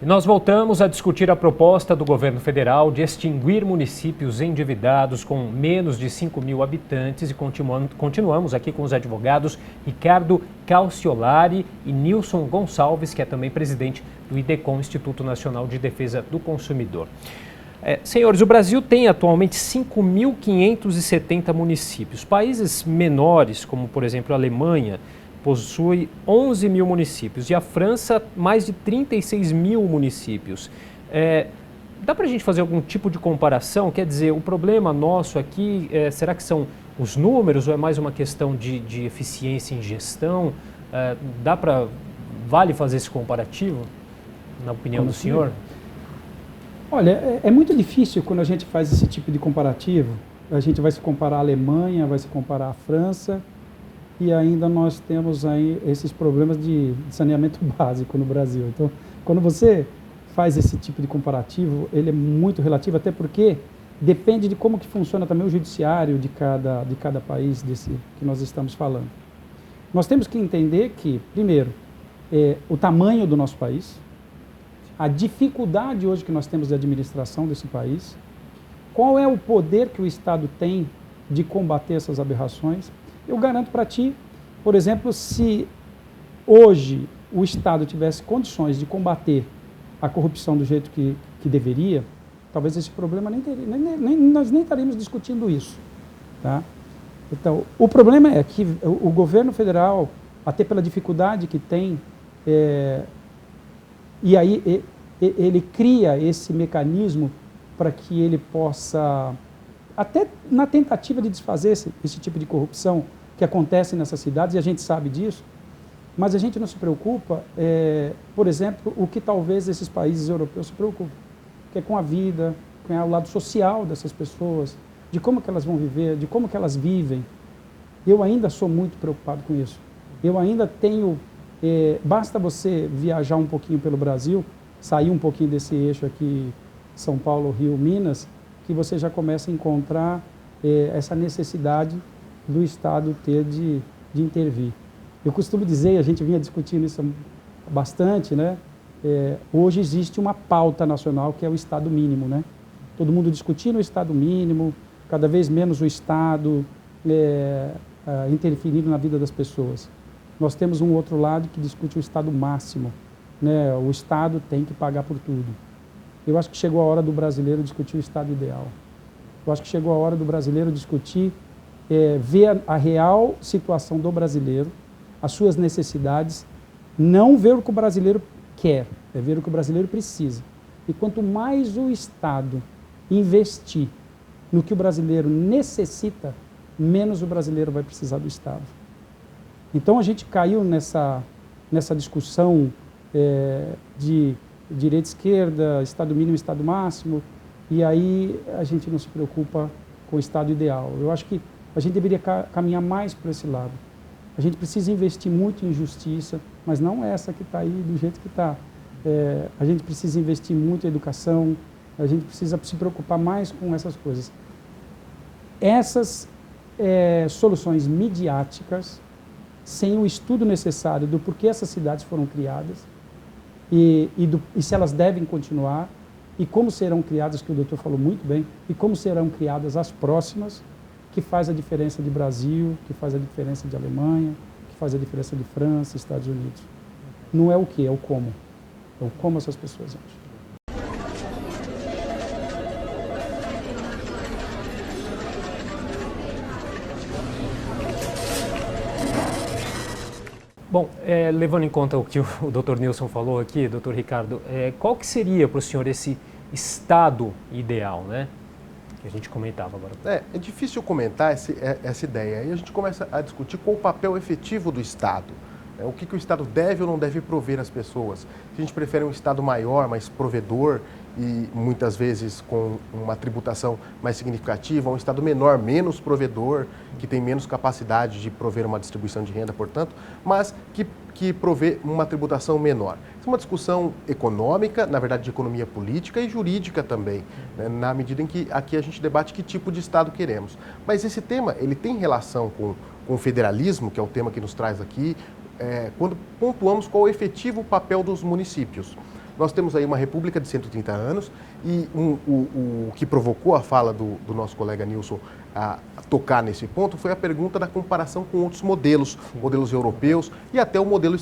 E nós voltamos a discutir a proposta do governo federal de extinguir municípios endividados com menos de 5 mil habitantes e continuamos aqui com os advogados Ricardo Calciolari e Nilson Gonçalves, que é também presidente do IDECOM, Instituto Nacional de Defesa do Consumidor. Senhores, o Brasil tem atualmente 5.570 municípios. Países menores, como por exemplo a Alemanha, possui 11 mil municípios e a França mais de 36 mil municípios. Dá para a gente fazer algum tipo de comparação? Quer dizer, o problema nosso aqui, será que são os números ou é mais uma questão de eficiência em gestão? Vale fazer esse comparativo, na opinião do senhor? Olha, é muito difícil quando a gente faz esse tipo de comparativo. A gente vai se comparar a Alemanha, vai se comparar a França, e ainda nós temos aí esses problemas de saneamento básico no Brasil. Então, quando você faz esse tipo de comparativo, ele é muito relativo, até porque depende de como que funciona também o judiciário de cada país desse que nós estamos falando. Nós temos que entender que, primeiro, o tamanho do nosso país, a dificuldade hoje que nós temos de administração desse país, qual é o poder que o Estado tem de combater essas aberrações. Eu garanto para ti, por exemplo, se hoje o Estado tivesse condições de combater a corrupção do jeito que deveria, talvez esse problema nós nem estaríamos discutindo isso. Tá? Então, o problema é que o governo federal, até pela dificuldade que tem, e aí ele cria esse mecanismo para que ele possa, até na tentativa de desfazer esse tipo de corrupção que acontece nessas cidades, e a gente sabe disso, mas a gente não se preocupa, por exemplo, o que talvez esses países europeus se preocupam, que é com a vida, com o lado social dessas pessoas, de como que elas vão viver, de como que elas vivem. Eu ainda sou muito preocupado com isso. Eu ainda tenho, basta você viajar um pouquinho pelo Brasil, sair um pouquinho desse eixo aqui, São Paulo, Rio, Minas, que você já começa a encontrar essa necessidade do Estado ter de intervir. Eu costumo dizer, a gente vinha discutindo isso bastante, né? Hoje existe uma pauta nacional que é o Estado mínimo, né? Todo mundo discutindo o Estado mínimo, cada vez menos o Estado interferindo na vida das pessoas. Nós temos um outro lado que discute o Estado máximo, né? O Estado tem que pagar por tudo. Eu acho que chegou a hora do brasileiro discutir o Estado ideal. Eu acho que chegou a hora do brasileiro discutir, ver a real situação do brasileiro, as suas necessidades, não ver o que o brasileiro quer, é ver o que o brasileiro precisa. E quanto mais o Estado investir no que o brasileiro necessita, menos o brasileiro vai precisar do Estado. Então a gente caiu nessa discussão de direita e esquerda, Estado mínimo, Estado máximo, e aí a gente não se preocupa com o Estado ideal. Eu acho que a gente deveria caminhar mais por esse lado. A gente precisa investir muito em justiça, mas não essa que está aí do jeito que está. A gente precisa investir muito em educação, a gente precisa se preocupar mais com essas coisas. Essas soluções midiáticas, sem o estudo necessário do porquê essas cidades foram criadas, e se elas devem continuar, e como serão criadas, que o doutor falou muito bem, e como serão criadas as próximas, que faz a diferença de Brasil, que faz a diferença de Alemanha, que faz a diferença de França, Estados Unidos. Não é o que, é o como. É o como essas pessoas acham. Bom, levando em conta o que o Dr. Nilson falou aqui, Dr. Ricardo, qual que seria para o senhor esse estado ideal, né? Que a gente comentava agora. É difícil comentar essa ideia. Aí a gente começa a discutir qual o papel efetivo do Estado. O que o Estado deve ou não deve prover às pessoas. Se a gente prefere um Estado maior, mais provedor e muitas vezes com uma tributação mais significativa, um Estado menor, menos provedor, que tem menos capacidade de prover uma distribuição de renda, portanto, mas que provê uma tributação menor. Isso é uma discussão econômica, na verdade de economia política e jurídica também, né, na medida em que aqui a gente debate que tipo de Estado queremos. Mas esse tema, ele tem relação com o federalismo, que é o tema que nos traz aqui, quando pontuamos qual é o efetivo papel dos municípios. Nós temos aí uma república de 130 anos e o que provocou a fala do nosso colega Nilson a tocar nesse ponto foi a pergunta da comparação com outros modelos, modelos europeus e até o modelo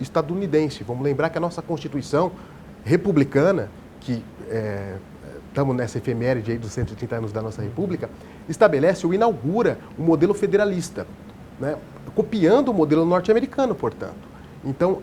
estadunidense. Vamos lembrar que a nossa Constituição republicana, que estamos nessa efeméride aí dos 130 anos da nossa República, estabelece ou inaugura o modelo federalista, né? Copiando o modelo norte-americano, portanto. Então,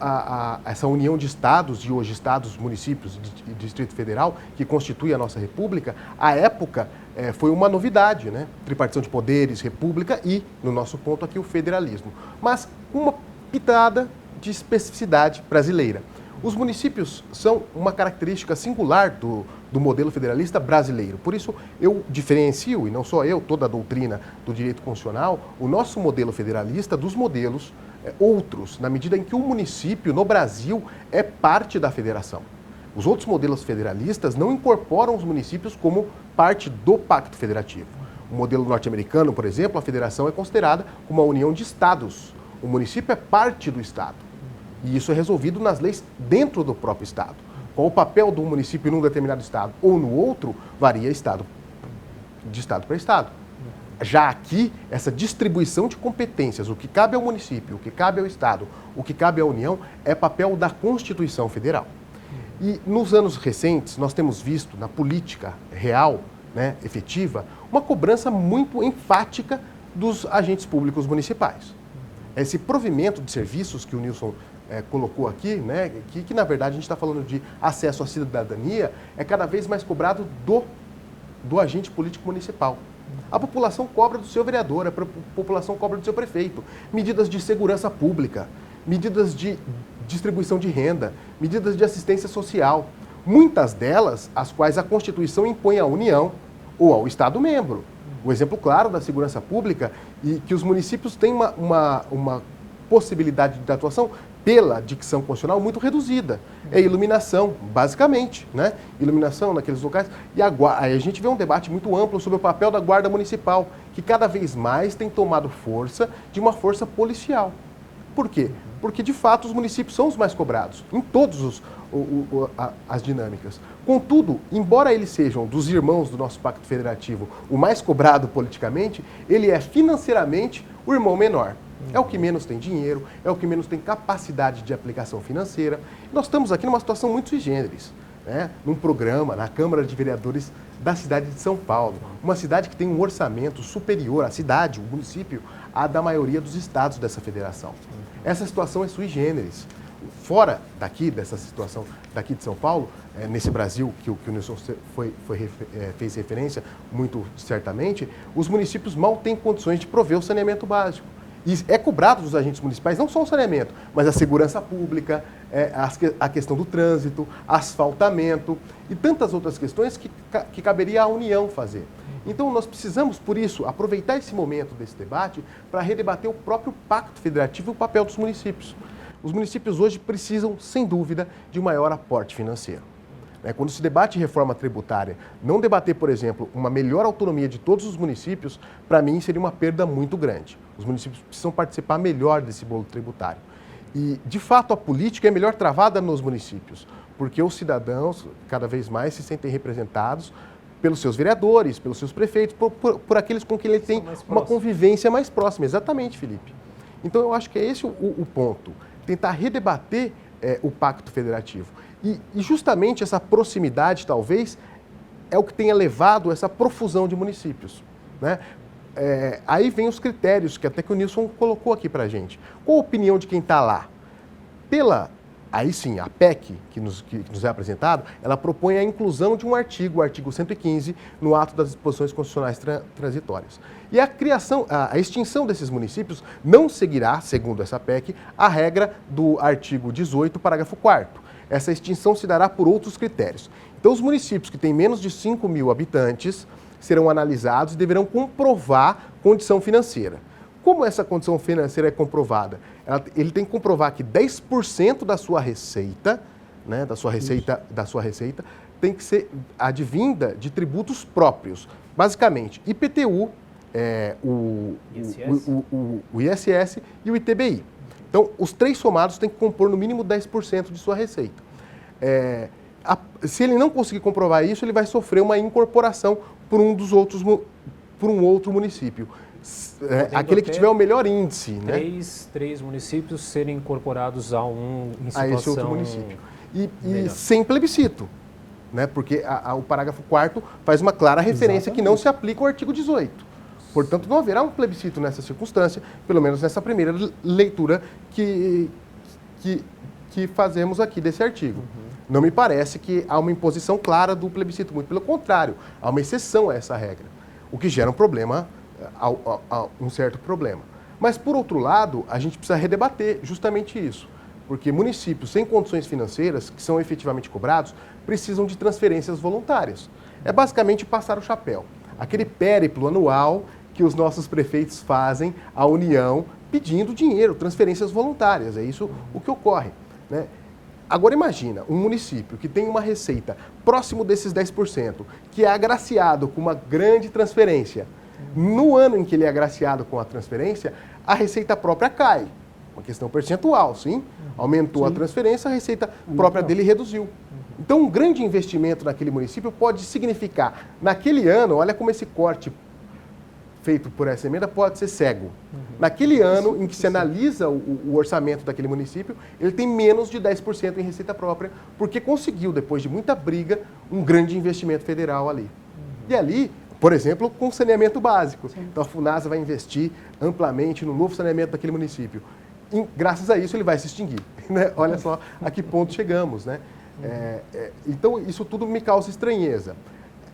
essa união de estados, de hoje estados, municípios e Distrito Federal, que constitui a nossa República, à época foi uma novidade, né? Tripartição de poderes, república e, no nosso ponto aqui, o federalismo. Mas com uma pitada de especificidade brasileira. Os municípios são uma característica singular do modelo federalista brasileiro. Por isso, eu diferencio, e não só eu, toda a doutrina do direito constitucional, o nosso modelo federalista dos modelos outros, na medida em que o município, no Brasil, é parte da federação. Os outros modelos federalistas não incorporam os municípios como parte do pacto federativo. O modelo norte-americano, por exemplo, a federação é considerada como uma união de estados. O município é parte do estado. E isso é resolvido nas leis dentro do próprio estado. Qual o papel do município num determinado estado ou no outro, varia de estado para estado. Já aqui, essa distribuição de competências, o que cabe ao município, o que cabe ao estado, o que cabe à União, é papel da Constituição Federal. E nos anos recentes, nós temos visto na política real, né, efetiva, uma cobrança muito enfática dos agentes públicos municipais. Esse provimento de serviços que o Nilson colocou aqui, né, que na verdade a gente está falando de acesso à cidadania, é cada vez mais cobrado do agente político municipal. A população cobra do seu vereador, a população cobra do seu prefeito. Medidas de segurança pública, medidas de distribuição de renda, medidas de assistência social. Muitas delas, as quais a Constituição impõe à União ou ao Estado-membro. O exemplo claro da segurança pública e que os municípios têm uma possibilidade de atuação pela dicção constitucional muito reduzida. É iluminação, basicamente, né? Iluminação naqueles locais. E aí a gente vê um debate muito amplo sobre o papel da Guarda Municipal, que cada vez mais tem tomado força de uma força policial. Por quê? Porque, de fato, os municípios são os mais cobrados, em todas as dinâmicas. Contudo, embora eles sejam, dos irmãos do nosso Pacto Federativo, o mais cobrado politicamente, ele é financeiramente o irmão menor. É o que menos tem dinheiro, é o que menos tem capacidade de aplicação financeira. Nós estamos aqui numa situação muito sui generis, né? Num programa, na Câmara de Vereadores da cidade de São Paulo. Uma cidade que tem um orçamento superior, a cidade, o município, à da maioria dos estados dessa federação. Essa situação é sui generis. Fora dessa situação daqui de São Paulo, nesse Brasil que o Nilson fez referência, muito certamente, os municípios mal têm condições de prover o saneamento básico. E é cobrado dos agentes municipais não só o saneamento, mas a segurança pública, a questão do trânsito, asfaltamento e tantas outras questões que caberia à União fazer. Então, nós precisamos, por isso, aproveitar esse momento desse debate para redebater o próprio Pacto Federativo e o papel dos municípios. Os municípios hoje precisam, sem dúvida, de um maior aporte financeiro. Quando se debate reforma tributária, não debater, por exemplo, uma melhor autonomia de todos os municípios, para mim seria uma perda muito grande. Os municípios precisam participar melhor desse bolo tributário. E, de fato, a política é melhor travada nos municípios, porque os cidadãos, cada vez mais, se sentem representados pelos seus vereadores, pelos seus prefeitos, por aqueles com quem ele tem uma convivência mais próxima. Exatamente, Felipe. Então, eu acho que é esse o ponto. Tentar redebater o Pacto Federativo. E justamente essa proximidade, talvez, é o que tenha levado a essa profusão de municípios, né? Aí vem os critérios que até que o Nilson colocou aqui para a gente. Qual a opinião de quem está lá? Aí sim, a PEC que nos é apresentado, ela propõe a inclusão de um artigo, o artigo 115, no ato das disposições constitucionais transitórias. E a extinção desses municípios não seguirá, segundo essa PEC, a regra do artigo 18, parágrafo 4º. Essa extinção se dará por outros critérios. Então, os municípios que têm menos de 5 mil habitantes serão analisados e deverão comprovar condição financeira. Como essa condição financeira é comprovada? Ele tem que comprovar que 10% da sua receita, né, da sua receita, tem que ser advinda de tributos próprios. Basicamente, IPTU, o ISS e o ITBI. Então, os três somados têm que compor no mínimo 10% de sua receita. Se ele não conseguir comprovar isso, ele vai sofrer uma incorporação por um outro município. Aquele que tiver o melhor índice. Três municípios serem incorporados a esse outro município. E sem plebiscito, né? Porque o parágrafo 4º faz uma clara referência que não se aplica o artigo 18. Portanto, não haverá um plebiscito nessa circunstância, pelo menos nessa primeira leitura que fazemos aqui desse artigo. Não me parece que há uma imposição clara do plebiscito, muito pelo contrário, há uma exceção a essa regra, o que gera um problema, um certo problema. Mas, por outro lado, a gente precisa redebater justamente isso, porque municípios sem condições financeiras, que são efetivamente cobrados, precisam de transferências voluntárias. É basicamente passar o chapéu, aquele périplo anual que os nossos prefeitos fazem à União pedindo dinheiro, transferências voluntárias, é isso o que ocorre, né? Agora imagina, um município que tem uma receita próximo desses 10%, que é agraciado com uma grande transferência. No ano em que ele é agraciado com a transferência, a receita própria cai. Uma questão percentual, sim. Aumentou a transferência, a receita própria dele reduziu. Então, um grande investimento naquele município pode significar, naquele ano, olha como esse corte feito por essa emenda pode ser cego. Naquele ano em que se analisa o orçamento daquele município, ele tem menos de 10% em receita própria, porque conseguiu, depois de muita briga, um grande investimento federal ali. E ali, por exemplo, com saneamento básico. Então a Funasa vai investir amplamente no novo saneamento daquele município. E, graças a isso ele vai se extinguir. Né? Olha só a que ponto chegamos. Né? Então isso tudo me causa estranheza.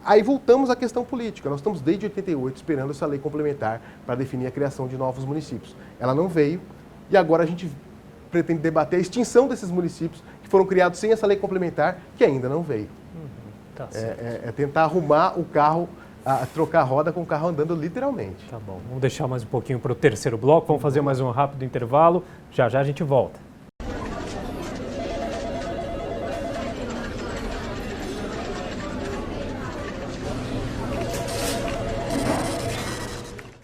Aí voltamos à questão política. Nós estamos desde 88 esperando essa lei complementar para definir a criação de novos municípios. Ela não veio e agora a gente pretende debater a extinção desses municípios que foram criados sem essa lei complementar, que ainda não veio. Tá certo. É tentar arrumar o carro, trocar a roda com o carro andando literalmente. Tá bom, vamos deixar mais um pouquinho para o terceiro bloco, vamos fazer mais um rápido intervalo, já já a gente volta.